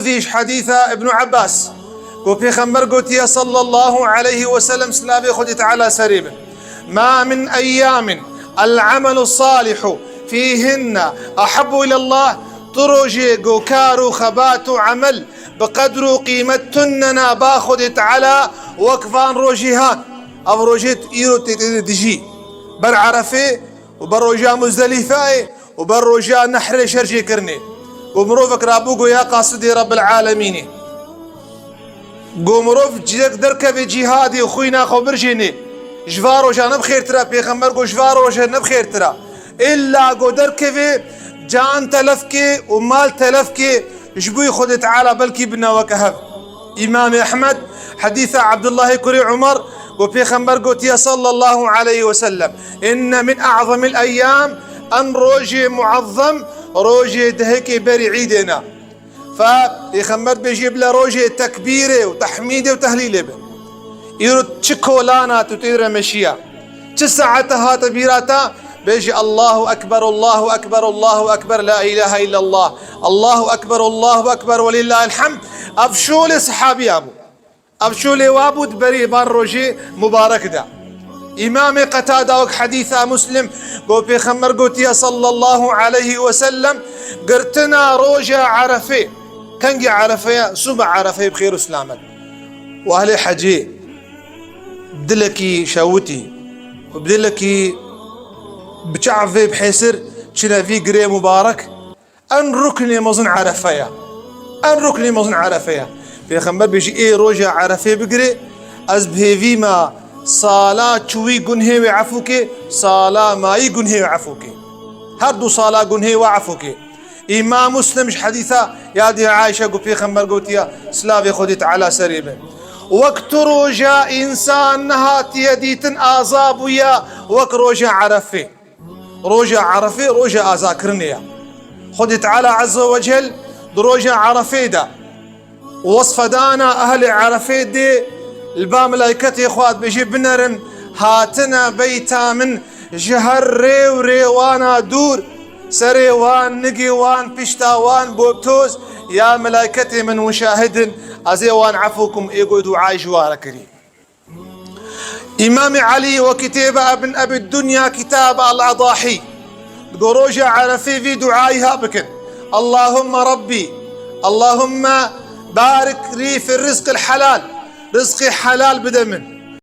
فيش حديث ابن عباس وفي خمر قوتي صلى الله عليه وسلم سلابي خذ تعالى سريبا ما من أيام العمل الصالح فيهن أحب إلى الله تروجي قوكارو خباتو عمل بقدر قيمتننا باخذ تعالى وكفان روجيهان أو روجيت إيرو تجي بر عرفه وبر روجا مزدلفة وبر روجا نحر شرجي كرني ومروفك رابوغو يا قاصدي رب العالمين قومروف جيك دركب جهادي وخوينا خبرجيني جفارو جا نبخير ترى بيغمبر قو جفارو جا نبخير ترى إلا قو دركب جان تلفكي ومال تلفكي جبوي خد تعالى بلكي بنا وكهب إمام أحمد حديث عبد الله كري عمر وبيغمبر قوتي صلى الله عليه وسلم إن من أعظم الأيام أن روجي معظم روجي دهكي بري عيدنا فيخمر بيجيب له روجي تكبيره وتحميده وتهليله يرد شكولانا تطير مشيا تسعتها تبيراتا بيجي الله أكبر الله أكبر الله أكبر لا إله إلا الله الله أكبر الله أكبر ولله الحمد أبشولي صحابي أبو أبشولي وابود بري بان روجي مبارك دا إمام قتادة حديث مسلم قو بيخمر قوتي صلى الله عليه وسلم قرتنا روجا عرفه كنجي عرفه سبع عرفه بخير وسلامة وأهل حجي بدلكي شاوتي وبدلكي بشعفي بحيسر شنا في قري مبارك أن ركني مظن عرفيا أن ركني مظن عرفيا في خمر بيجي إيه روجا عرفه بقري أزبه فيما صلاة شوي قنهي وعفوكي صلاة ماي قنهي وعفوكي هردو صلاة قنهي وعفوكي إمام مسلم حديثة يا دي عائشة قو في خمر قوتيا سلافي خدت على سريبه وقت روجا إنسان نهات يديتن آزابويا وك روجا عرفي روجا عرفي روجا آزاكرنيا خدت على عز وجل دروجا عرفي دا وصف دانا أهل عرفي دي البا ملايكتي اخوات بيجي بنرن هاتنا بيتا من جهر ريو ريوانا دور سريوان نقيوان بشتاوان بوبتوز يا ملايكتي من مشاهد أزيوان عفوكم إيقو دعاء جوار كريم إمام علي وكتاب ابن أبي الدنيا كتاب الأضاحي قروجة على في دعائها بكن اللهم ربي اللهم بارك لي في الرزق الحلال رزقي حلال بدمن